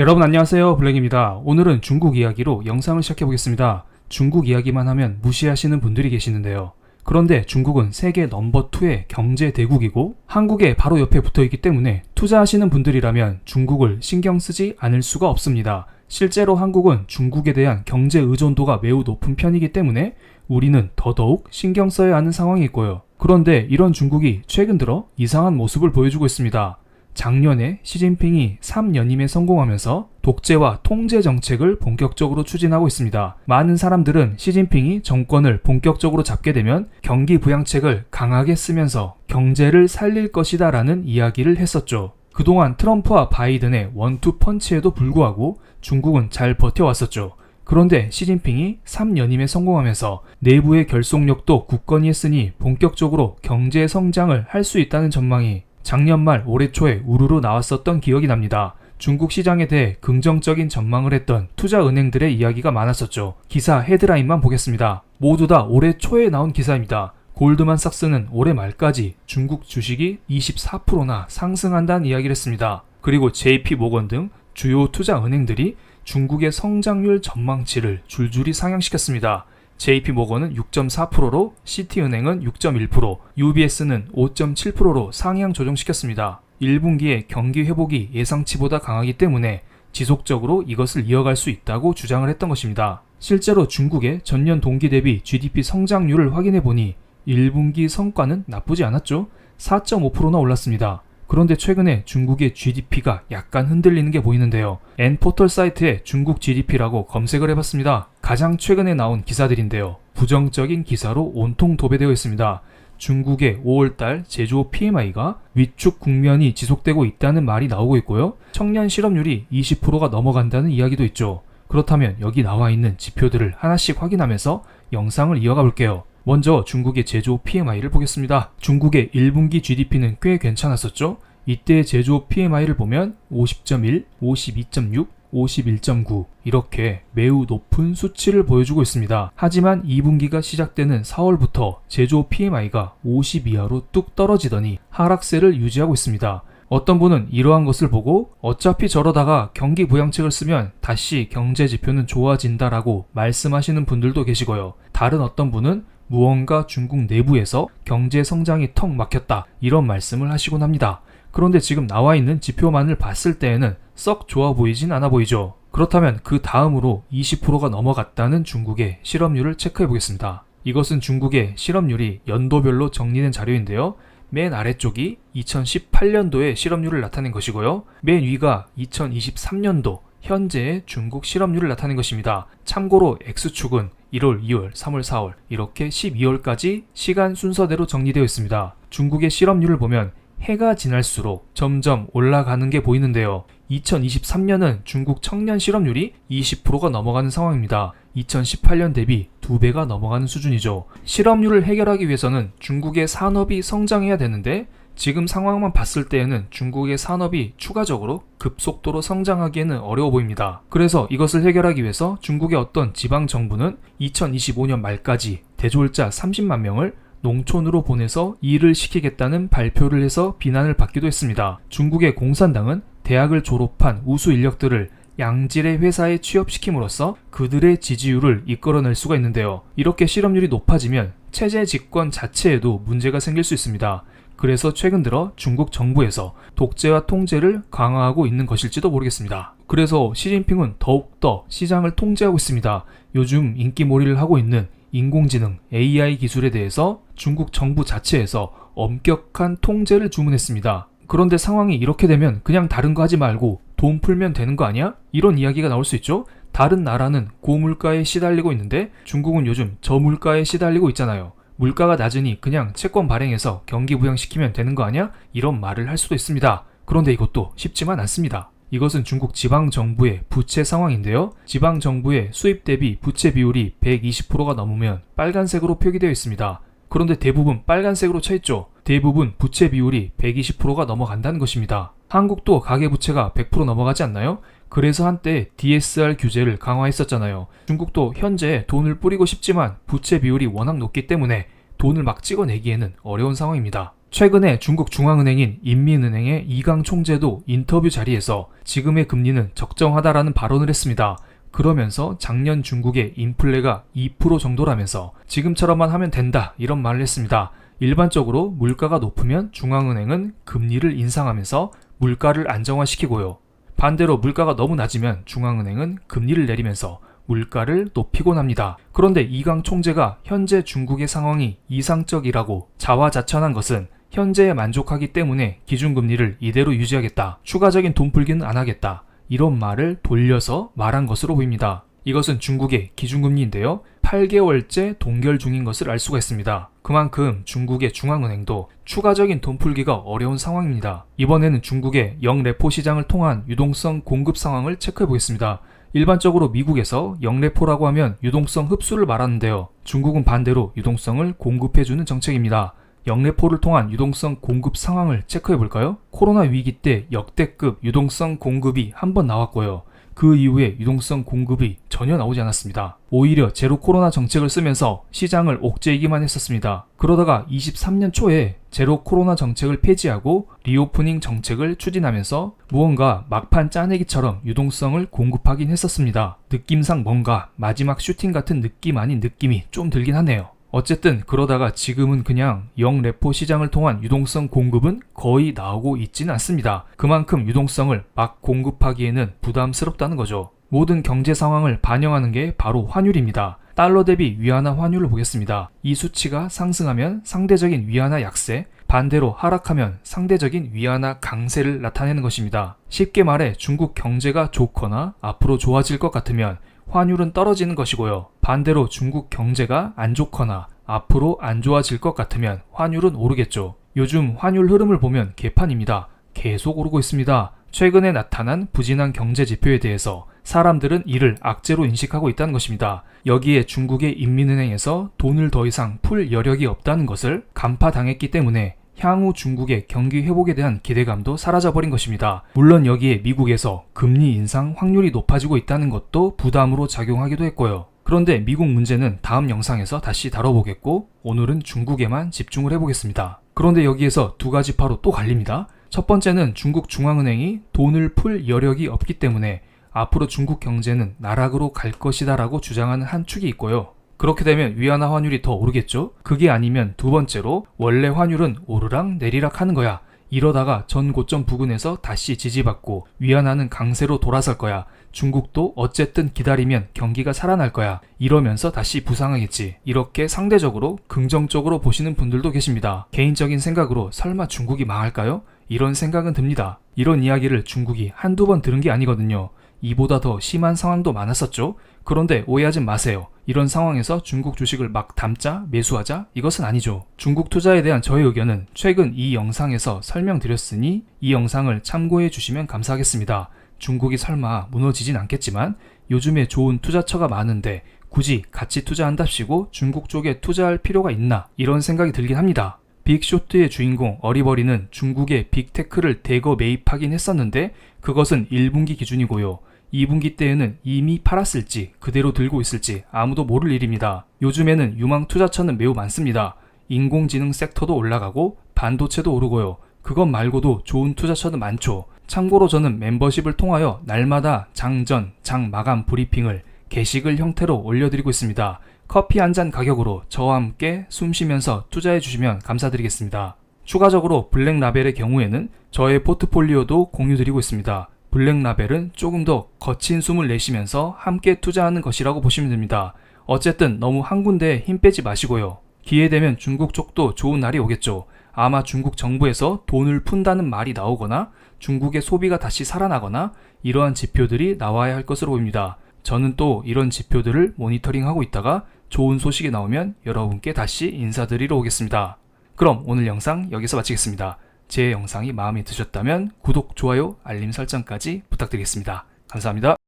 여러분 안녕하세요, 블랙입니다. 오늘은 중국 이야기로 영상을 시작해보겠습니다. 중국 이야기만 하면 무시하시는 분들이 계시는데요. 그런데 중국은 세계 넘버2의 경제 대국이고 한국에 바로 옆에 붙어있기 때문에 투자하시는 분들이라면 중국을 신경 쓰지 않을 수가 없습니다. 실제로 한국은 중국에 대한 경제 의존도가 매우 높은 편이기 때문에 우리는 더더욱 신경 써야 하는 상황이 있고요. 그런데 이런 중국이 최근 들어 이상한 모습을 보여주고 있습니다. 작년에 시진핑이 3연임에 성공하면서 독재와 통제 정책을 본격적으로 추진하고 있습니다. 많은 사람들은 시진핑이 정권을 본격적으로 잡게 되면 경기 부양책을 강하게 쓰면서 경제를 살릴 것이다 라는 이야기를 했었죠. 그동안 트럼프와 바이든의 원투 펀치에도 불구하고 중국은 잘 버텨왔었죠. 그런데 시진핑이 3연임에 성공하면서 내부의 결속력도 굳건히 했으니 본격적으로 경제 성장을 할 수 있다는 전망이 작년 말 올해 초에 우르르 나왔었던 기억이 납니다. 중국 시장에 대해 긍정적인 전망을 했던 투자은행들의 이야기가 많았었죠. 기사 헤드라인만 보겠습니다. 모두 다 올해 초에 나온 기사입니다. 골드만삭스는 올해 말까지 중국 주식이 24%나 상승한다는 이야기를 했습니다. 그리고 JP모건 등 주요 투자은행들이 중국의 성장률 전망치를 줄줄이 상향시켰습니다. JP모건은 6.4%로 시티은행은 6.1%, UBS는 5.7%로 상향 조정시켰습니다. 1분기에 경기 회복이 예상치보다 강하기 때문에 지속적으로 이것을 이어갈 수 있다고 주장을 했던 것입니다. 실제로 중국의 전년 동기 대비 GDP 성장률을 확인해보니 1분기 성과는 나쁘지 않았죠. 4.5%나 올랐습니다. 그런데 최근에 중국의 GDP가 약간 흔들리는 게 보이는데요. N포털 사이트에 중국 GDP라고 검색을 해봤습니다. 가장 최근에 나온 기사들인데요. 부정적인 기사로 온통 도배되어 있습니다. 중국의 5월달 제조업 PMI가 위축 국면이 지속되고 있다는 말이 나오고 있고요. 청년 실업률이 20%가 넘어간다는 이야기도 있죠. 그렇다면 여기 나와 있는 지표들을 하나씩 확인하면서 영상을 이어가 볼게요. 먼저 중국의 제조업 PMI를 보겠습니다. 중국의 1분기 GDP는 꽤 괜찮았었죠? 이때 제조업 PMI를 보면 50.1, 52.6, 51.9 이렇게 매우 높은 수치를 보여주고 있습니다. 하지만 2분기가 시작되는 4월부터 제조업 PMI가 50 이하로 뚝 떨어지더니 하락세를 유지하고 있습니다. 어떤 분은 이러한 것을 보고 어차피 저러다가 경기 부양책을 쓰면 다시 경제 지표는 좋아진다라고 말씀하시는 분들도 계시고요. 다른 어떤 분은 무언가 중국 내부에서 경제 성장이 턱 막혔다 이런 말씀을 하시곤 합니다. 그런데 지금 나와 있는 지표만을 봤을 때에는 썩 좋아 보이진 않아 보이죠. 그렇다면 그 다음으로 20%가 넘어갔다는 중국의 실업률을 체크해 보겠습니다. 이것은 중국의 실업률이 연도별로 정리된 자료인데요. 맨 아래쪽이 2018년도의 실업률을 나타낸 것이고요. 맨 위가 2023년도 현재의 중국 실업률을 나타낸 것입니다. 참고로 X축은 1월, 2월, 3월, 4월 이렇게 12월까지 시간 순서대로 정리되어 있습니다. 중국의 실업률을 보면 해가 지날수록 점점 올라가는 게 보이는데요. 2023년은 중국 청년 실업률이 20%가 넘어가는 상황입니다. 2018년 대비 2배가 넘어가는 수준이죠. 실업률을 해결하기 위해서는 중국의 산업이 성장해야 되는데 지금 상황만 봤을 때에는 중국의 산업이 추가적으로 급속도로 성장하기에는 어려워 보입니다. 그래서 이것을 해결하기 위해서 중국의 어떤 지방 정부는 2025년 말까지 대졸자 30만 명을 농촌으로 보내서 일을 시키겠다는 발표를 해서 비난을 받기도 했습니다. 중국의 공산당은 대학을 졸업한 우수 인력들을 양질의 회사에 취업시킴으로써 그들의 지지율을 이끌어낼 수가 있는데요. 이렇게 실업률이 높아지면 체제 집권 자체에도 문제가 생길 수 있습니다. 그래서 최근 들어 중국 정부에서 독재와 통제를 강화하고 있는 것일지도 모르겠습니다. 그래서 시진핑은 더욱더 시장을 통제하고 있습니다. 요즘 인기몰이를 하고 있는 인공지능 AI 기술에 대해서 중국 정부 자체에서 엄격한 통제를 주문했습니다. 그런데 상황이 이렇게 되면 그냥 다른 거 하지 말고 돈 풀면 되는 거 아니야? 이런 이야기가 나올 수 있죠? 다른 나라는 고물가에 시달리고 있는데 중국은 요즘 저물가에 시달리고 있잖아요. 물가가 낮으니 그냥 채권 발행해서 경기 부양시키면 되는 거 아니야? 이런 말을 할 수도 있습니다. 그런데 이것도 쉽지만 않습니다. 이것은 중국 지방정부의 부채 상황인데요. 지방정부의 수입 대비 부채 비율이 120%가 넘으면 빨간색으로 표기되어 있습니다. 그런데 대부분 빨간색으로 쳐있죠. 대부분 부채 비율이 120%가 넘어간다는 것입니다. 한국도 가계부채가 100% 넘어가지 않나요? 그래서 한때 DSR 규제를 강화했었잖아요. 중국도 현재 돈을 뿌리고 싶지만 부채 비율이 워낙 높기 때문에 돈을 막 찍어내기에는 어려운 상황입니다. 최근에 중국 중앙은행인 인민은행의 이강 총재도 인터뷰 자리에서 지금의 금리는 적정하다라는 발언을 했습니다. 그러면서 작년 중국의 인플레가 2% 정도라면서 지금처럼만 하면 된다 이런 말을 했습니다. 일반적으로 물가가 높으면 중앙은행은 금리를 인상하면서 물가를 안정화시키고요. 반대로 물가가 너무 낮으면 중앙은행은 금리를 내리면서 물가를 높이곤 합니다. 그런데 이강 총재가 현재 중국의 상황이 이상적이라고 자화자찬한 것은 현재에 만족하기 때문에 기준금리를 이대로 유지하겠다. 추가적인 돈 풀기는 안 하겠다. 이런 말을 돌려서 말한 것으로 보입니다. 이것은 중국의 기준금리인데요. 8개월째 동결 중인 것을 알 수가 있습니다. 그만큼 중국의 중앙은행도 추가적인 돈 풀기가 어려운 상황입니다. 이번에는 중국의 영레포 시장을 통한 유동성 공급 상황을 체크해 보겠습니다. 일반적으로 미국에서 영레포라고 하면 유동성 흡수를 말하는데요. 중국은 반대로 유동성을 공급해주는 정책입니다. 영레포를 통한 유동성 공급 상황을 체크해 볼까요? 코로나 위기 때 역대급 유동성 공급이 한 번 나왔고요. 그 이후에 유동성 공급이 전혀 나오지 않았습니다. 오히려 제로 코로나 정책을 쓰면서 시장을 옥죄이기만 했었습니다. 그러다가 23년 초에 제로 코로나 정책을 폐지하고 리오프닝 정책을 추진하면서 무언가 막판 짜내기처럼 유동성을 공급하긴 했었습니다. 느낌상 뭔가 마지막 슈팅 같은 느낌 아닌 느낌이 좀 들긴 하네요. 어쨌든 그러다가 지금은 그냥 영레포 시장을 통한 유동성 공급은 거의 나오고 있지는 않습니다. 그만큼 유동성을 막 공급하기에는 부담스럽다는 거죠. 모든 경제 상황을 반영하는 게 바로 환율입니다. 달러 대비 위안화 환율을 보겠습니다. 이 수치가 상승하면 상대적인 위안화 약세, 반대로 하락하면 상대적인 위안화 강세를 나타내는 것입니다. 쉽게 말해 중국 경제가 좋거나 앞으로 좋아질 것 같으면 환율은 떨어지는 것이고요. 반대로 중국 경제가 안 좋거나 앞으로 안 좋아질 것 같으면 환율은 오르겠죠. 요즘 환율 흐름을 보면 개판입니다. 계속 오르고 있습니다. 최근에 나타난 부진한 경제 지표에 대해서 사람들은 이를 악재로 인식하고 있다는 것입니다. 여기에 중국의 인민은행에서 돈을 더 이상 풀 여력이 없다는 것을 간파당했기 때문에 향후 중국의 경기 회복에 대한 기대감도 사라져버린 것입니다. 물론 여기에 미국에서 금리 인상 확률이 높아지고 있다는 것도 부담으로 작용하기도 했고요. 그런데 미국 문제는 다음 영상에서 다시 다뤄보겠고 오늘은 중국에만 집중을 해보겠습니다. 그런데 여기에서 두 가지 파로 또 갈립니다. 첫 번째는 중국 중앙은행이 돈을 풀 여력이 없기 때문에 앞으로 중국 경제는 나락으로 갈 것이다 라고 주장하는 한 축이 있고요. 그렇게 되면 위안화 환율이 더 오르겠죠? 그게 아니면 두 번째로 원래 환율은 오르락 내리락 하는 거야. 이러다가 전 고점 부근에서 다시 지지받고 위안화는 강세로 돌아설 거야. 중국도 어쨌든 기다리면 경기가 살아날 거야. 이러면서 다시 부상하겠지. 이렇게 상대적으로 긍정적으로 보시는 분들도 계십니다. 개인적인 생각으로 설마 중국이 망할까요? 이런 생각은 듭니다. 이런 이야기를 중국이 한두 번 들은 게 아니거든요. 이보다 더 심한 상황도 많았었죠. 그런데 오해하지 마세요. 이런 상황에서 중국 주식을 막 담자, 매수하자? 이것은 아니죠. 중국 투자에 대한 저의 의견은 최근 이 영상에서 설명드렸으니 이 영상을 참고해 주시면 감사하겠습니다. 중국이 설마 무너지진 않겠지만 요즘에 좋은 투자처가 많은데 굳이 같이 투자한답시고 중국 쪽에 투자할 필요가 있나? 이런 생각이 들긴 합니다. 빅쇼트의 주인공 어리버리는 중국의 빅테크를 대거 매입하긴 했었는데 그것은 1분기 기준이고요. 2분기 때에는 이미 팔았을지 그대로 들고 있을지 아무도 모를 일입니다. 요즘에는 유망 투자처는 매우 많습니다. 인공지능 섹터도 올라가고 반도체도 오르고요. 그것 말고도 좋은 투자처는 많죠. 참고로 저는 멤버십을 통하여 날마다 장전, 장마감 브리핑을 게시글 형태로 올려드리고 있습니다. 커피 한 잔 가격으로 저와 함께 숨 쉬면서 투자해 주시면 감사드리겠습니다. 추가적으로 블랙라벨의 경우에는 저의 포트폴리오도 공유드리고 있습니다. 블랙라벨은 조금 더 거친 숨을 내쉬면서 함께 투자하는 것이라고 보시면 됩니다. 어쨌든 너무 한 군데에 힘 빼지 마시고요. 기회되면 중국 쪽도 좋은 날이 오겠죠. 아마 중국 정부에서 돈을 푼다는 말이 나오거나 중국의 소비가 다시 살아나거나 이러한 지표들이 나와야 할 것으로 보입니다. 저는 또 이런 지표들을 모니터링하고 있다가 좋은 소식이 나오면 여러분께 다시 인사드리러 오겠습니다. 그럼 오늘 영상 여기서 마치겠습니다. 제 영상이 마음에 드셨다면 구독, 좋아요, 알림 설정까지 부탁드리겠습니다. 감사합니다.